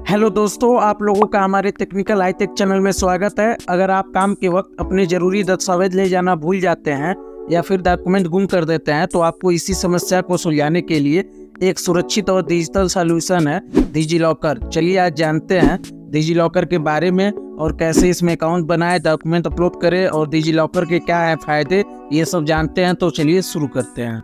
Hello दोस्तों, आप लोगों का हमारे टेक्निकल हाईटेक चैनल में स्वागत है। अगर आप काम के वक्त अपने ज़रूरी दस्तावेज ले जाना भूल जाते हैं या फिर डॉक्यूमेंट गुम कर देते हैं तो आपको इसी समस्या को सुलझाने के लिए एक सुरक्षित और डिजिटल सॉल्यूशन है डिजी लॉकर। चलिए आज जानते हैं डिजी लॉकर के बारे में और कैसे इसमें अकाउंट बनाए, डॉक्यूमेंट अपलोड करें और डिजी लॉकर के क्या है फ़ायदे, ये सब जानते हैं। तो चलिए शुरू करते हैं।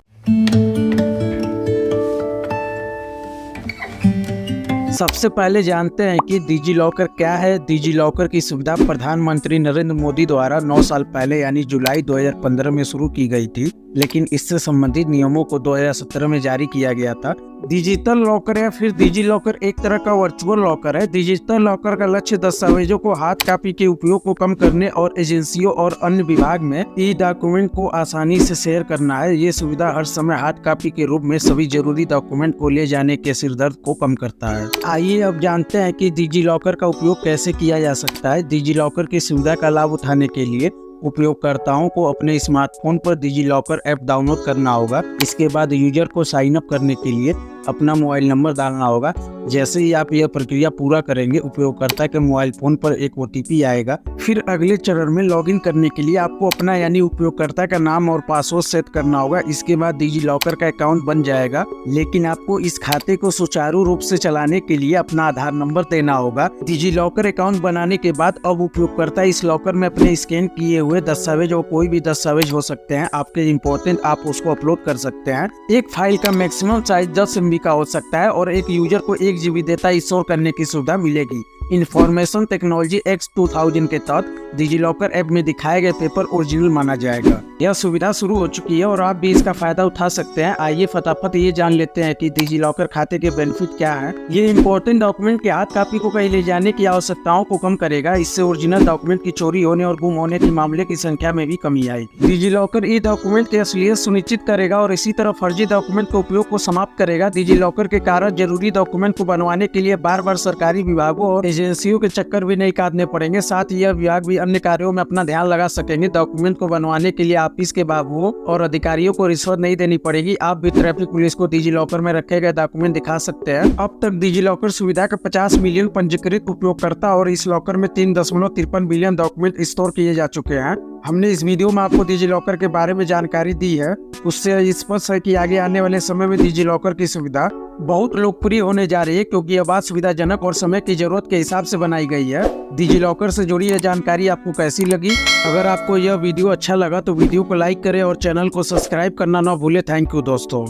सबसे पहले जानते हैं कि डिजी लॉकर क्या है। डिजी लॉकर की सुविधा प्रधानमंत्री नरेंद्र मोदी द्वारा 9 साल पहले यानी जुलाई 2015 में शुरू की गई थी, लेकिन इससे संबंधित नियमों को 2017 में जारी किया गया था। डिजिटल लॉकर या फिर डिजी लॉकर एक तरह का वर्चुअल लॉकर है। डिजिटल लॉकर का लक्ष्य दस्तावेजों को हार्ड कॉपी के उपयोग को कम करने और एजेंसियों और अन्य विभाग में ई डॉक्यूमेंट को आसानी से शेयर करना है। ये सुविधा हर समय हार्ड कॉपी के रूप में सभी जरूरी डॉक्यूमेंट को ले जाने के सिरदर्द को कम करता है। आइए अब जानते हैं कि डिजी लॉकर का उपयोग कैसे किया जा सकता है। डिजी लॉकर की सुविधा का लाभ उठाने के लिए उपयोगकर्ताओं को अपने स्मार्टफोन पर डिजी लॉकर ऐप डाउनलोड करना होगा। इसके बाद यूजर को साइन अप करने के लिए अपना मोबाइल नंबर डालना होगा। जैसे ही आप यह प्रक्रिया पूरा करेंगे, उपयोगकर्ता के मोबाइल फोन पर एक OTP आएगा। फिर अगले चरण में लॉगिन करने के लिए आपको अपना यानी उपयोगकर्ता का नाम और पासवर्ड सेट करना होगा। इसके बाद डिजी लॉकर का अकाउंट बन जाएगा, लेकिन आपको इस खाते को सुचारू रूप से चलाने के लिए अपना आधार नंबर देना होगा। डिजी लॉकर अकाउंट बनाने के बाद अब उपयोगकर्ता इस लॉकर में अपने स्कैन किए हुए दस्तावेज और कोई भी दस्तावेज हो सकते हैं आपके इम्पोर्टेंट, आप उसको अपलोड कर सकते हैं। एक फाइल का मैक्सिमम साइज 10 MB का हो सकता है और एक यूजर को 1 GB डेटा स्टोर करने की सुविधा मिलेगी। इंफॉर्मेशन टेक्नोलॉजी एक्ट 2000 के तहत डिजी लॉकर ऐप में दिखाए गए पेपर ओरिजिनल माना जाएगा। यह सुविधा शुरू हो चुकी है और आप भी इसका फायदा उठा सकते हैं। आइए फटाफट ये जान लेते हैं कि डिजी लॉकर खाते के बेनिफिट क्या है। ये इंपॉर्टेंट डॉक्यूमेंट की हार्ड कॉपी को कहीं ले जाने की आवश्यकताओं को कम करेगा। इससे ओरिजिनल डॉक्यूमेंट की चोरी होने और गुम होने के मामले की संख्या में भी कमी आएगी। डिजी लॉकर ई डॉक्यूमेंट की असलियत सुनिश्चित करेगा और इसी तरह फर्जी डॉक्यूमेंट के उपयोग को समाप्त करेगा। डिजी लॉकर के कारण जरूरी डॉक्यूमेंट को बनवाने के लिए बार बार सरकारी विभागों और एजेंसियों के चक्कर भी नहीं काटने पड़ेंगे। साथ ही यह विभाग भी अन्य कार्यों में अपना ध्यान लगा सकेंगे। डॉक्यूमेंट को बनवाने के लिए ऑफिस के बाबुओं और अधिकारियों को रिश्वत नहीं देनी पड़ेगी। आप भी ट्रैफिक पुलिस को डिजी लॉकर में रखे गए डॉक्यूमेंट दिखा सकते हैं। अब तक डिजी लॉकर सुविधा के 50 मिलियन पंजीकृत उपयोगकर्ता और इस लॉकर में 3.53 बिलियन डॉक्यूमेंट स्टोर किए जा चुके हैं। हमने इस वीडियो में आपको डिजी लॉकर के बारे में जानकारी दी है। उससे स्पष्ट है कि आगे आने वाले समय में डिजी लॉकर की सुविधा बहुत लोकप्रिय होने जा रही है, क्योंकि यह बात सुविधाजनक और समय की जरूरत के हिसाब से बनाई गई है। डिजी लॉकर से जुड़ी यह जानकारी आपको कैसी लगी? अगर आपको यह वीडियो अच्छा लगा तो वीडियो को लाइक करें और चैनल को सब्सक्राइब करना ना भूलें। थैंक यू दोस्तों।